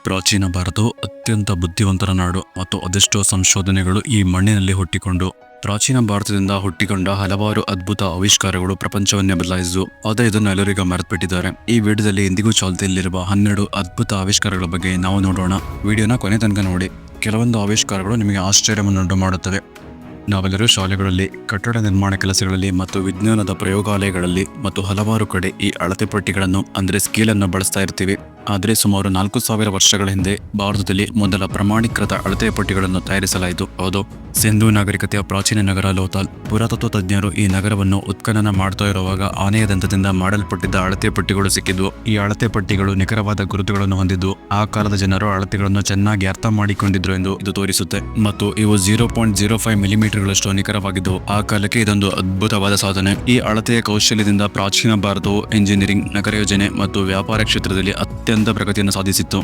ಪ್ರಾಚೀನ ಭಾರತವು ಅತ್ಯಂತ ಬುದ್ಧಿವಂತರ ನಾಡು ಮತ್ತು ಅದೆಷ್ಟೋ ಸಂಶೋಧನೆಗಳು ಈ ಮಣ್ಣಿನಲ್ಲಿ ಹುಟ್ಟಿಕೊಂಡು ಪ್ರಾಚೀನ ಭಾರತದಿಂದ ಹುಟ್ಟಿಕೊಂಡ ಹಲವಾರು ಅದ್ಭುತ ಆವಿಷ್ಕಾರಗಳು ಪ್ರಪಂಚವನ್ನೇ ಬದಲಾಯಿಸಿತು. ಆದರೆ ಇದನ್ನು ಎಲ್ಲರಿಗೂ ಮರೆತುಬಿಟ್ಟಿದ್ದಾರೆ. ಈ ವಿಡಿಯೋದಲ್ಲಿ ಇಂದಿಗೂ ಚಾಲ್ತಿಯಲ್ಲಿರುವ 12 ಅದ್ಭುತ ಆವಿಷ್ಕಾರಗಳ ಬಗ್ಗೆ ನಾವು ನೋಡೋಣ. ವಿಡಿಯೋನ ಕೊನೆ ತನಕ ನೋಡಿ. ಕೆಲವೊಂದು ಆವಿಷ್ಕಾರಗಳು ನಿಮಗೆ ಆಶ್ಚರ್ಯವನ್ನುಂಟು ಮಾಡುತ್ತವೆ. ನಾವೆಲ್ಲರೂ ಶಾಲೆಗಳಲ್ಲಿ, ಕಟ್ಟಡ ನಿರ್ಮಾಣ ಕೆಲಸಗಳಲ್ಲಿ ಮತ್ತು ವಿಜ್ಞಾನದ ಪ್ರಯೋಗಾಲಯಗಳಲ್ಲಿ ಮತ್ತು ಹಲವಾರು ಕಡೆ ಈ ಅಳತೆ ಪಟ್ಟಿಗಳನ್ನು ಅಂದರೆ ಸ್ಕೇಲನ್ನು ಬಳಸ್ತಾ ಇರ್ತೀವಿ. ಆದರೆ ಸುಮಾರು 4000 ವರ್ಷಗಳ ಹಿಂದೆ ಭಾರತದಲ್ಲಿ ಮೊದಲ ಪ್ರಮಾಣೀಕೃತ ಅಳತೆ ಪಟ್ಟಿಗಳನ್ನು ತಯಾರಿಸಲಾಯಿತು. ಹೌದು, ಸಿಂಧೂ ನಾಗರಿಕತೆಯ ಪ್ರಾಚೀನ ನಗರ ಲೋಥಾಲ್. ಪುರಾತತ್ವ ತಜ್ಞರು ಈ ನಗರವನ್ನು ಉತ್ಖನನ ಮಾಡ್ತಾ ಇರುವಾಗ ಆನೆಯ ದಂತದಿಂದ ಮಾಡಲ್ಪಟ್ಟಿದ್ದ ಅಳತೆ ಪಟ್ಟಿಗಳು ಸಿಕ್ಕಿದ್ವು. ಈ ಅಳತೆ ಪಟ್ಟಿಗಳು ನಿಖರವಾದ ಗುರುತುಗಳನ್ನು ಹೊಂದಿದ್ವು. ಆ ಕಾಲದ ಜನರು ಅಳತೆಗಳನ್ನು ಚೆನ್ನಾಗಿ ಅರ್ಥ ಮಾಡಿಕೊಂಡಿದ್ರು ಎಂದು ಇದು ತೋರಿಸುತ್ತೆ. ಮತ್ತು ಇವು 0.05 ಮಿಲಿಮೀಟರ್ಗಳಷ್ಟು ನಿಖರವಾಗಿದ್ದವು. ಆ ಕಾಲಕ್ಕೆ ಇದೊಂದು ಅದ್ಭುತವಾದ ಸಾಧನೆ. ಈ ಅಳತೆಯ ಕೌಶಲ್ಯದಿಂದ ಪ್ರಾಚೀನ ಭಾರತವು ಎಂಜಿನಿಯರಿಂಗ್, ನಗರ ಯೋಜನೆ ಮತ್ತು ವ್ಯಾಪಾರ ಕ್ಷೇತ್ರದಲ್ಲಿ ಅತ್ಯಂತ ಪ್ರಗತಿಯನ್ನು ಸಾಧಿಸಿತ್ತು.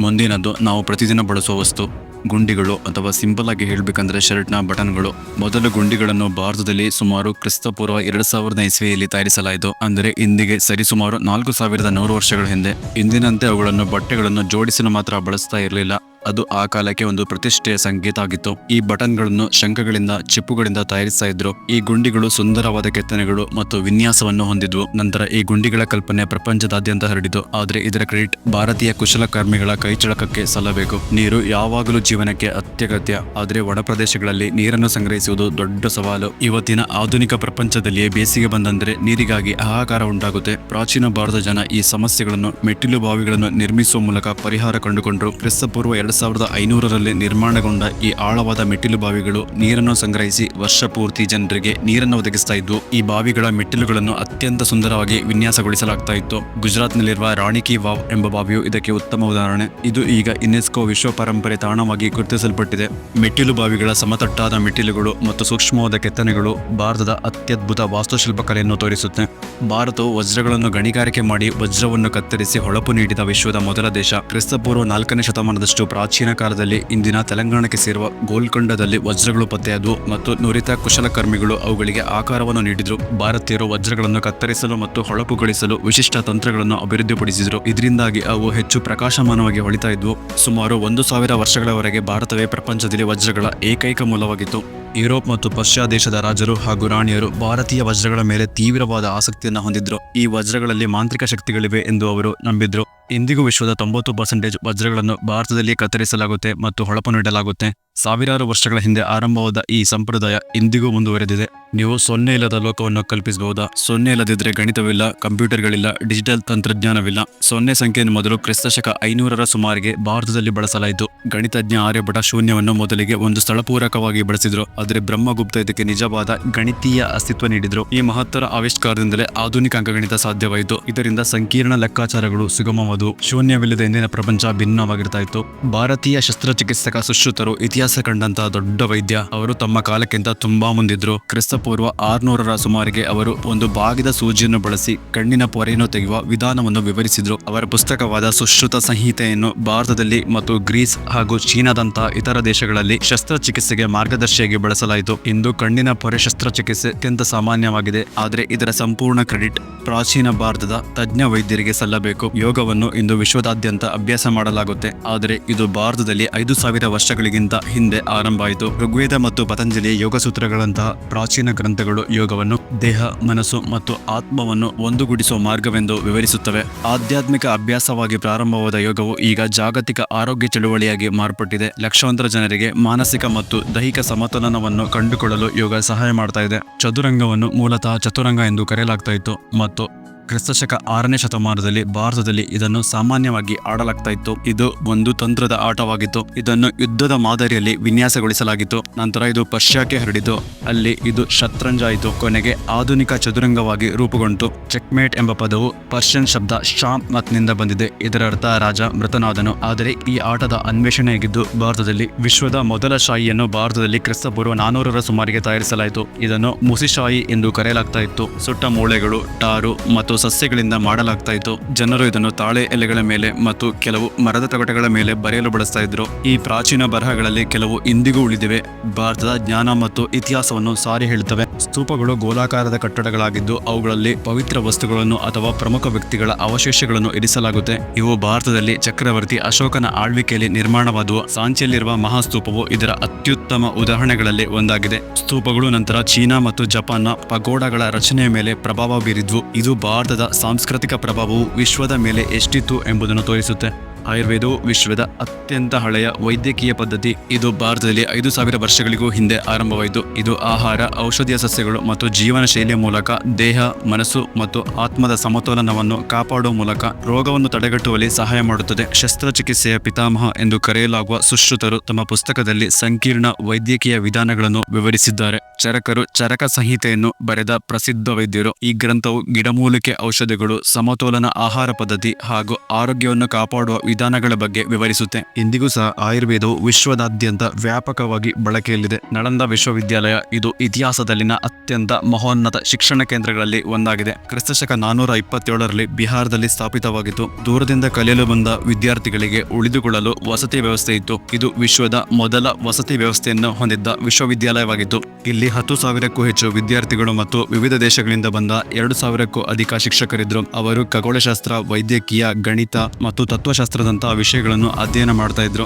ಮುಂದಿನದ್ದು ನಾವು ಪ್ರತಿದಿನ ಬಳಸುವ ವಸ್ತು, ಗುಂಡಿಗಳು, ಅಥವಾ ಸಿಂಪಲ್ ಆಗಿ ಹೇಳಬೇಕಂದ್ರೆ ಶರ್ಟ್ನ ಬಟನ್ಗಳು. ಮೊದಲು ಗುಂಡಿಗಳನ್ನು ಭಾರತದಲ್ಲಿ ಸುಮಾರು ಕ್ರಿಸ್ತಪೂರ್ವ 2000 ಇಸ್ವಿಯಲ್ಲಿ ತಯಾರಿಸಲಾಯಿತು. ಅಂದರೆ ಇಂದಿಗೆ ಸರಿಸುಮಾರು 4100 ವರ್ಷಗಳ ಹಿಂದೆ. ಇಂದಿನಂತೆ ಅವುಗಳನ್ನು ಬಟ್ಟೆಗಳನ್ನು ಜೋಡಿಸಲು ಮಾತ್ರ ಬಳಸ್ತಾ ಇರಲಿಲ್ಲ. ಅದು ಆ ಕಾಲಕ್ಕೆ ಒಂದು ಪ್ರತಿಷ್ಠೆಯ ಸಂಕೇತ ಆಗಿತ್ತು. ಈ ಬಟನ್ಗಳನ್ನು ಶಂಖಗಳಿಂದ, ಚಿಪ್ಪುಗಳಿಂದ ತಯಾರಿಸ್ತಾ ಇದ್ರು. ಈ ಗುಂಡಿಗಳು ಸುಂದರವಾದ ಕೆತ್ತನೆಗಳು ಮತ್ತು ವಿನ್ಯಾಸವನ್ನು ಹೊಂದಿದ್ವು. ನಂತರ ಈ ಗುಂಡಿಗಳ ಕಲ್ಪನೆ ಪ್ರಪಂಚದಾದ್ಯಂತ ಹರಡಿತು. ಆದರೆ ಇದರ ಕ್ರೆಡಿಟ್ ಭಾರತೀಯ ಕುಶಲಕರ್ಮಿಗಳ ಕೈಚಳಕಕ್ಕೆ ಸಲ್ಲಬೇಕು. ನೀರು ಯಾವಾಗಲೂ ಜೀವನಕ್ಕೆ ಅತ್ಯಗತ್ಯ. ಆದರೆ ಒಣ ಪ್ರದೇಶಗಳಲ್ಲಿ ನೀರನ್ನು ಸಂಗ್ರಹಿಸುವುದು ದೊಡ್ಡ ಸವಾಲು. ಇವತ್ತಿನ ಆಧುನಿಕ ಪ್ರಪಂಚದಲ್ಲಿಯೇ ಬೇಸಿಗೆ ಬಂದಂದ್ರೆ ನೀರಿಗಾಗಿ ಹಾಹಾಕಾರ ಉಂಟಾಗುತ್ತೆ. ಪ್ರಾಚೀನ ಭಾರತ ಜನ ಈ ಸಮಸ್ಯೆಗಳನ್ನು ಮೆಟ್ಟಿಲು ಬಾವಿಗಳನ್ನು ನಿರ್ಮಿಸುವ ಮೂಲಕ ಪರಿಹಾರ ಕಂಡುಕೊಂಡರು. ಕ್ರಿಸ್ತಪೂರ್ವ 2500ರಲ್ಲಿ ನಿರ್ಮಾಣಗೊಂಡ ಈ ಆಳವಾದ ಮೆಟ್ಟಿಲು ಬಾವಿಗಳು ನೀರನ್ನು ಸಂಗ್ರಹಿಸಿ ವರ್ಷ ಪೂರ್ತಿ ಜನರಿಗೆ ನೀರನ್ನು ಒದಗಿಸ್ತಾ ಇದ್ವು. ಈ ಬಾವಿಗಳ ಮೆಟ್ಟಿಲುಗಳನ್ನು ಅತ್ಯಂತ ಸುಂದರವಾಗಿ ವಿನ್ಯಾಸಗೊಳಿಸಲಾಗ್ತಾ ಇತ್ತು. ಗುಜರಾತ್ನಲ್ಲಿರುವ ರಾಣಿ ಕಿ ವಾವ್ ಎಂಬ ಬಾವಿಯು ಇದಕ್ಕೆ ಉತ್ತಮ ಉದಾಹರಣೆ. ಇದು ಈಗ ಯುನೆಸ್ಕೋ ವಿಶ್ವ ಪರಂಪರೆ ತಾಣವಾಗಿ ಗುರುತಿಸಲ್ಪಟ್ಟಿದೆ. ಮೆಟ್ಟಿಲು ಬಾವಿಗಳ ಸಮತಟ್ಟಾದ ಮೆಟ್ಟಿಲುಗಳು ಮತ್ತು ಸೂಕ್ಷ್ಮವಾದ ಕೆತ್ತನೆಗಳು ಭಾರತದ ಅತ್ಯದ್ಭುತ ವಾಸ್ತುಶಿಲ್ಪ ಕಲೆಯನ್ನು ತೋರಿಸುತ್ತೆ. ಭಾರತವು ವಜ್ರಗಳನ್ನು ಗಣಿಗಾರಿಕೆ ಮಾಡಿ ವಜ್ರವನ್ನು ಕತ್ತರಿಸಿ ಹೊಳಪು ನೀಡಿದ ವಿಶ್ವದ ಮೊದಲ ದೇಶ. ಕ್ರಿಸ್ತಪೂರ್ವ 4ನೇ ಶತಮಾನದಷ್ಟು ಪ್ರಾಚೀನ ಕಾಲದಲ್ಲಿ ಇಂದಿನ ತೆಲಂಗಾಣಕ್ಕೆ ಸೇರುವ ಗೋಲ್ಕೊಂಡದಲ್ಲಿ ವಜ್ರಗಳು ಪತ್ತೆಯಾದವು ಮತ್ತು ನುರಿತ ಕುಶಲಕರ್ಮಿಗಳು ಅವುಗಳಿಗೆ ಆಕಾರವನ್ನು ನೀಡಿದ್ರು. ಭಾರತೀಯರು ವಜ್ರಗಳನ್ನು ಕತ್ತರಿಸಲು ಮತ್ತು ಹೊಳಪುಗೊಳಿಸಲು ವಿಶಿಷ್ಟ ತಂತ್ರಗಳನ್ನು ಅಭಿವೃದ್ಧಿಪಡಿಸಿದ್ರು. ಇದರಿಂದಾಗಿ ಅವು ಹೆಚ್ಚು ಪ್ರಕಾಶಮಾನವಾಗಿ ಹೊಳಿತಾ ಇದ್ವು. ಸುಮಾರು 1000 ವರ್ಷಗಳವರೆಗೆ ಭಾರತವೇ ಪ್ರಪಂಚದಲ್ಲಿ ವಜ್ರಗಳ ಏಕೈಕ ಮೂಲವಾಗಿತ್ತು. ಯುರೋಪ್ ಮತ್ತು ಪಶ್ಚಿಮ ದೇಶದ ರಾಜರು ಹಾಗೂ ರಾಣಿಯರು ಭಾರತೀಯ ವಜ್ರಗಳ ಮೇಲೆ ತೀವ್ರವಾದ ಆಸಕ್ತಿಯನ್ನು ಹೊಂದಿದ್ರು. ಈ ವಜ್ರಗಳಲ್ಲಿ ಮಾಂತ್ರಿಕ ಶಕ್ತಿಗಳಿವೆ ಎಂದು ಅವರು ನಂಬಿದ್ರು. ಇಂದಿಗೂ ವಿಶ್ವದ 90% ವಜ್ರಗಳನ್ನು ಭಾರತದಲ್ಲಿ ಕತ್ತರಿಸಲಾಗುತ್ತೆ ಮತ್ತು ಹೊಳಪು ನೀಡಲಾಗುತ್ತೆ. ಸಾವಿರಾರು ವರ್ಷಗಳ ಹಿಂದೆ ಆರಂಭವಾದ ಈ ಸಂಪ್ರದಾಯ ಇಂದಿಗೂ ಮುಂದುವರೆದಿದೆ. ನೀವು 0 ಇಲ್ಲದ ಲೋಕವನ್ನು ಕಲ್ಪಿಸಬಹುದಾ? 0 ಇಲ್ಲದಿದ್ರೆ ಗಣಿತವಿಲ್ಲ, ಕಂಪ್ಯೂಟರ್ಗಳಿಲ್ಲ, ಡಿಜಿಟಲ್ ತಂತ್ರಜ್ಞಾನವಿಲ್ಲ. 0 ಸಂಖ್ಯೆಯನ್ನು ಮೊದಲು ಕ್ರಿಸ್ತಶಕ 500ರ ಸುಮಾರಿಗೆ ಭಾರತದಲ್ಲಿ ಬಳಸಲಾಯಿತು. ಗಣಿತಜ್ಞ ಆರ್ಯಭಟ ಶೂನ್ಯವನ್ನು ಮೊದಲಿಗೆ ಒಂದು ಸ್ಥಳಪೂರಕವಾಗಿ ಬಳಸಿದ್ರು. ಆದರೆ ಬ್ರಹ್ಮಗುಪ್ತ ಇದಕ್ಕೆ ನಿಜವಾದ ಗಣಿತೀಯ ಅಸ್ತಿತ್ವ ನೀಡಿದ್ರು. ಈ ಮಹತ್ತರ ಆವಿಷ್ಕಾರದಿಂದಲೇ ಆಧುನಿಕ ಅಂಕಗಣಿತ ಸಾಧ್ಯವಾಯಿತು. ಇದರಿಂದ ಸಂಕೀರ್ಣ ಲೆಕ್ಕಾಚಾರಗಳು ಸುಗಮವಾದವು. ಶೂನ್ಯವಿಲ್ಲದ ಇಂದಿನ ಪ್ರಪಂಚ ಭಿನ್ನವಾಗಿರ್ತಾ ಇತ್ತು. ಭಾರತೀಯ ಶಸ್ತ್ರಚಿಕಿತ್ಸಕ ಸುಶ್ರುತರು ಇತಿಹಾಸ ಕಂಡಂತಹ ದೊಡ್ಡ ವೈದ್ಯ. ಅವರು ತಮ್ಮ ಕಾಲಕ್ಕಿಂತ ತುಂಬಾ ಮುಂದಿದ್ರು. ಕ್ರಿಸ್ತಪೂರ್ವ 600ರ ಸುಮಾರಿಗೆ ಅವರು ಒಂದು ಬಾಗಿದ ಸೂಜಿಯನ್ನು ಬಳಸಿ ಕಣ್ಣಿನ ಪೊರೆಯನ್ನು ತೆಗೆಯುವ ವಿಧಾನವನ್ನು ವಿವರಿಸಿದ್ರು. ಅವರ ಪುಸ್ತಕವಾದ ಸುಶ್ರುತ ಸಂಹಿತೆಯನ್ನು ಭಾರತದಲ್ಲಿ ಮತ್ತು ಗ್ರೀಸ್ ಹಾಗೂ ಚೀನಾದಂತಹ ಇತರ ದೇಶಗಳಲ್ಲಿ ಶಸ್ತ್ರಚಿಕಿತ್ಸೆಗೆ ಮಾರ್ಗದರ್ಶಿಯಾಗಿ ಬಳಸಲಾಯಿತು. ಇಂದು ಕಣ್ಣಿನ ಪೊರೆ ಶಸ್ತ್ರಚಿಕಿತ್ಸೆ ಅತ್ಯಂತ ಸಾಮಾನ್ಯವಾಗಿದೆ. ಆದರೆ ಇದರ ಸಂಪೂರ್ಣ ಕ್ರೆಡಿಟ್ ಪ್ರಾಚೀನ ಭಾರತದ ತಜ್ಞ ವೈದ್ಯರಿಗೆ ಸಲ್ಲಬೇಕು. ಯೋಗವನ್ನು ಇಂದು ವಿಶ್ವದಾದ್ಯಂತ ಅಭ್ಯಾಸ ಮಾಡಲಾಗುತ್ತೆ. ಆದರೆ ಇದು ಭಾರತದಲ್ಲಿ 5000 ವರ್ಷಗಳಿಗಿಂತ ಹಿಂದೆ ಆರಂಭ ಆಯಿತು. ಋಗ್ವೇದ ಮತ್ತು ಪತಂಜಲಿಯ ಯೋಗ ಸೂತ್ರಗಳಂತಹ ಪ್ರಾಚೀನ ಗ್ರಂಥಗಳು ಯೋಗವನ್ನು ದೇಹ, ಮನಸ್ಸು ಮತ್ತು ಆತ್ಮವನ್ನು ಒಂದುಗೂಡಿಸುವ ಮಾರ್ಗವೆಂದು ವಿವರಿಸುತ್ತವೆ. ಆಧ್ಯಾತ್ಮಿಕ ಅಭ್ಯಾಸವಾಗಿ ಪ್ರಾರಂಭವಾದ ಯೋಗವು ಈಗ ಜಾಗತಿಕ ಆರೋಗ್ಯ ಚಳುವಳಿಯಾಗಿ ಮಾರ್ಪಟ್ಟಿದೆ. ಲಕ್ಷಾಂತರ ಜನರಿಗೆ ಮಾನಸಿಕ ಮತ್ತು ದೈಹಿಕ ಸಮತೋಲನವನ್ನು ಕಂಡುಕೊಳ್ಳಲು ಯೋಗ ಸಹಾಯ ಮಾಡ್ತಾ ಇದೆ. ಚದುರಂಗವನ್ನು ಮೂಲತಃ ಚತುರಂಗ ಎಂದು ಕರೆಯಲಾಗ್ತಾ ಇತ್ತು ಮತ್ತು ಕ್ರಿಸ್ತಶಕ 6ನೇ ಶತಮಾನದಲ್ಲಿ ಭಾರತದಲ್ಲಿ ಇದನ್ನು ಸಾಮಾನ್ಯವಾಗಿ ಆಡಲಾಗ್ತಾ ಇತ್ತು. ಇದು ಒಂದು ತಂತ್ರದ ಆಟವಾಗಿತ್ತು. ಇದನ್ನು ಯುದ್ಧದ ಮಾದರಿಯಲ್ಲಿ ವಿನ್ಯಾಸಗೊಳಿಸಲಾಗಿತ್ತು. ನಂತರ ಇದು ಪಶ್ಚಾಕ್ಕೆ ಹರಡಿತು. ಅಲ್ಲಿ ಇದು ಶತ್ರಂಜ ಆಯಿತು. ಕೊನೆಗೆ ಆಧುನಿಕ ಚದುರಂಗವಾಗಿ ರೂಪುಗೊಂಡಿತು. ಚೆಕ್ಮೇಟ್ ಎಂಬ ಪದವು ಪರ್ಷಿಯನ್ ಶಬ್ದ ಶಾಮ್ ಮತ್ನಿಂದ ಬಂದಿದೆ. ಇದರ ಅರ್ಥ ರಾಜ ಮೃತನಾದನು. ಆದರೆ ಈ ಆಟದ ಅನ್ವೇಷಣೆಯಾಗಿದ್ದು ಭಾರತದಲ್ಲಿ. ವಿಶ್ವದ ಮೊದಲ ಶಾಹಿಯನ್ನು ಭಾರತದಲ್ಲಿ ಕ್ರಿಸ್ತಪೂರ್ವ 400ರ ಸುಮಾರಿಗೆ ತಯಾರಿಸಲಾಯಿತು. ಇದನ್ನು ಮುಸಿಶಾಹಿ ಎಂದು ಕರೆಯಲಾಗ್ತಾ ಇತ್ತು. ಸುಟ್ಟ ಮೂಳೆಗಳು, ಟಾರು ಮತ್ತು ಸಸ್ಯಗಳಿಂದ ಮಾಡಲಾಗ್ತಾ ಇತ್ತು. ಜನರು ಇದನ್ನು ತಾಳೆ ಎಲೆಗಳ ಮೇಲೆ ಮತ್ತು ಕೆಲವು ಮರದ ತೊಗಟೆಗಳ ಮೇಲೆ ಬರೆಯಲು ಬಳಸ್ತಾ ಇದ್ರು. ಈ ಪ್ರಾಚೀನ ಬರಹಗಳಲ್ಲಿ ಕೆಲವು ಇಂದಿಗೂ ಉಳಿದಿವೆ. ಭಾರತದ ಜ್ಞಾನ ಮತ್ತು ಇತಿಹಾಸವನ್ನು ಸಾರಿ ಹೇಳುತ್ತವೆ. ಸ್ತೂಪಗಳು ಗೋಲಾಕಾರದ ಕಟ್ಟಡಗಳಾಗಿದ್ದು ಅವುಗಳಲ್ಲಿ ಪವಿತ್ರ ವಸ್ತುಗಳನ್ನು ಅಥವಾ ಪ್ರಮುಖ ವ್ಯಕ್ತಿಗಳ ಅವಶೇಷಗಳನ್ನು ಇರಿಸಲಾಗುತ್ತೆ. ಇವು ಭಾರತದಲ್ಲಿ ಚಕ್ರವರ್ತಿ ಅಶೋಕನ ಆಳ್ವಿಕೆಯಲ್ಲಿ ನಿರ್ಮಾಣವಾದವು. ಸಾಂಚಿಯಲ್ಲಿರುವ ಮಹಾಸ್ತೂಪವು ಇದರ ಅತ್ಯುತ್ತಮ ಉದಾಹರಣೆಗಳಲ್ಲಿ ಒಂದಾಗಿದೆ. ಸ್ತೂಪಗಳು ನಂತರ ಚೀನಾ ಮತ್ತು ಜಪಾನ್ನ ಪಗೋಡಗಳ ರಚನೆಯ ಮೇಲೆ ಪ್ರಭಾವ ಬೀರಿದ್ವು. ಇದು ಭಾರತದ ಸಾಂಸ್ಕೃತಿಕ ಪ್ರಭಾವವು ವಿಶ್ವದ ಮೇಲೆ ಎಷ್ಟಿತ್ತು ಎಂಬುದನ್ನು ತೋರಿಸುತ್ತೆ. ಆಯುರ್ವೇದವು ವಿಶ್ವದ ಅತ್ಯಂತ ಹಳೆಯ ವೈದ್ಯಕೀಯ ಪದ್ಧತಿ. ಇದು ಭಾರತದಲ್ಲಿ 5,000 ವರ್ಷಗಳಿಗೂ ಹಿಂದೆ ಆರಂಭವಾಯಿತು. ಇದು ಆಹಾರ, ಔಷಧೀಯ ಸಸ್ಯಗಳು ಮತ್ತು ಜೀವನ ಶೈಲಿಯ ಮೂಲಕ ದೇಹ, ಮನಸ್ಸು ಮತ್ತು ಆತ್ಮದ ಸಮತೋಲನವನ್ನು ಕಾಪಾಡುವ ಮೂಲಕ ರೋಗವನ್ನು ತಡೆಗಟ್ಟುವಲ್ಲಿ ಸಹಾಯ ಮಾಡುತ್ತದೆ. ಶಸ್ತ್ರಚಿಕಿತ್ಸೆಯ ಪಿತಾಮಹ ಎಂದು ಕರೆಯಲಾಗುವ ಸುಶ್ರುತರು ತಮ್ಮ ಪುಸ್ತಕದಲ್ಲಿ ಸಂಕೀರ್ಣ ವೈದ್ಯಕೀಯ ವಿಧಾನಗಳನ್ನು ವಿವರಿಸಿದ್ದಾರೆ. ಚರಕರು ಚರಕ ಸಂಹಿತೆಯನ್ನು ಬರೆದ ಪ್ರಸಿದ್ಧ ವೈದ್ಯರು. ಈ ಗ್ರಂಥವು ಗಿಡಮೂಲಿಕೆ ಔಷಧಿಗಳು, ಸಮತೋಲನ ಆಹಾರ ಪದ್ಧತಿ ಹಾಗೂ ಆರೋಗ್ಯವನ್ನು ಕಾಪಾಡುವ ವಿಧಾನಗಳ ಬಗ್ಗೆ ವಿವರಿಸುತ್ತೆ. ಇಂದಿಗೂ ಸಹ ಆಯುರ್ವೇದವು ವಿಶ್ವದಾದ್ಯಂತ ವ್ಯಾಪಕವಾಗಿ ಬಳಕೆಯಲ್ಲಿದೆ. ನಳಂದ ವಿಶ್ವವಿದ್ಯಾಲಯ ಇದು ಇತಿಹಾಸದಲ್ಲಿನ ಅತ್ಯಂತ ಮಹೋನ್ನತ ಶಿಕ್ಷಣ ಕೇಂದ್ರಗಳಲ್ಲಿ ಒಂದಾಗಿದೆ. ಕ್ರಿಸ್ತಶಕ 427ರಲ್ಲಿ ಬಿಹಾರದಲ್ಲಿ ಸ್ಥಾಪಿತವಾಗಿತ್ತು. ದೂರದಿಂದ ಕಲಿಯಲು ಬಂದ ವಿದ್ಯಾರ್ಥಿಗಳಿಗೆ ಉಳಿದುಕೊಳ್ಳಲು ವಸತಿ ವ್ಯವಸ್ಥೆ ಇತ್ತು. ಇದು ವಿಶ್ವದ ಮೊದಲ ವಸತಿ ವ್ಯವಸ್ಥೆಯನ್ನು ಹೊಂದಿದ್ದ ವಿಶ್ವವಿದ್ಯಾಲಯವಾಗಿತ್ತು. ಇಲ್ಲಿ 10,000ಕ್ಕೂ ಹೆಚ್ಚು ವಿದ್ಯಾರ್ಥಿಗಳು ಮತ್ತು ವಿವಿಧ ದೇಶಗಳಿಂದ ಬಂದ 2,000ಕ್ಕೂ ಅಧಿಕ ಶಿಕ್ಷಕರಿದ್ದರು. ಅವರು ಖಗೋಳಶಾಸ್ತ್ರ, ವೈದ್ಯಕೀಯ, ಗಣಿತ ಮತ್ತು ತತ್ವಶಾಸ್ತ್ರದಂತಹ ವಿಷಯಗಳನ್ನು ಅಧ್ಯಯನ ಮಾಡ್ತಾ ಇದ್ರು.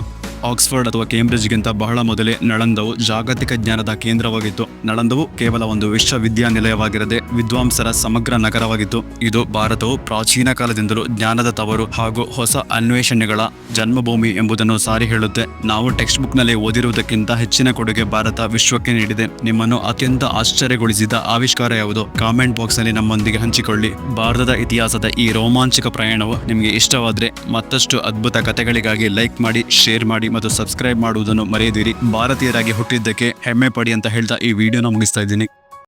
ಆಕ್ಸ್ಫರ್ಡ್ ಅಥವಾ ಕೇಂಬ್ರಿಡ್ಜ್ಗಿಂತ ಬಹಳ ಮೊದಲೇ ನಳಂದವು ಜಾಗತಿಕ ಜ್ಞಾನದ ಕೇಂದ್ರವಾಗಿತ್ತು. ನಳಂದವು ಕೇವಲ ಒಂದು ವಿಶ್ವವಿದ್ಯಾನಿಲಯವಾಗಿರದೆ ವಿದ್ವಾಂಸರ ಸಮಗ್ರ ನಗರವಾಗಿತ್ತು. ಇದು ಭಾರತವು ಪ್ರಾಚೀನ ಕಾಲದಿಂದಲೂ ಜ್ಞಾನದ ತವರು ಹಾಗೂ ಹೊಸ ಅನ್ವೇಷಣೆಗಳ ಜನ್ಮಭೂಮಿ ಎಂಬುದನ್ನು ಸಾರಿ ಹೇಳುತ್ತೆ. ನಾವು ಟೆಕ್ಸ್ಟ್ ಬುಕ್ನಲ್ಲಿ ಓದಿರುವುದಕ್ಕಿಂತ ಹೆಚ್ಚಿನ ಕೊಡುಗೆ ಭಾರತ ವಿಶ್ವಕ್ಕೆ ನೀಡಿದೆ. ನಿಮ್ಮನ್ನು ಅತ್ಯಂತ ಆಶ್ಚರ್ಯಗೊಳಿಸಿದ ಆವಿಷ್ಕಾರ ಯಾವುದು? ಕಾಮೆಂಟ್ ಬಾಕ್ಸ್ನಲ್ಲಿ ನಮ್ಮೊಂದಿಗೆ ಹಂಚಿಕೊಳ್ಳಿ. ಭಾರತದ ಇತಿಹಾಸದ ಈ ರೋಮಾಂಚಕ ಪ್ರಯಾಣವು ನಿಮಗೆ ಇಷ್ಟವಾದರೆ ಮತ್ತಷ್ಟು ಅದ್ಭುತ ಕಥೆಗಳಿಗಾಗಿ ಲೈಕ್ ಮಾಡಿ, ಶೇರ್ ಮಾಡಿ ಮತ್ತು ಸಬ್ಸ್ಕ್ರೈಬ್ ಮಾಡುವುದನ್ನು ಮರೆಯದಿರಿ. ಭಾರತೀಯರಾಗಿ ಹುಟ್ಟಿದ್ದಕ್ಕೆ ಹೆಮ್ಮೆ ಪಡಿ ಅಂತ ಹೇಳ್ತಾ ಈ ವಿಡಿಯೋನ ಮುಗಿಸ್ತಾ ಇದ್ದೀನಿ.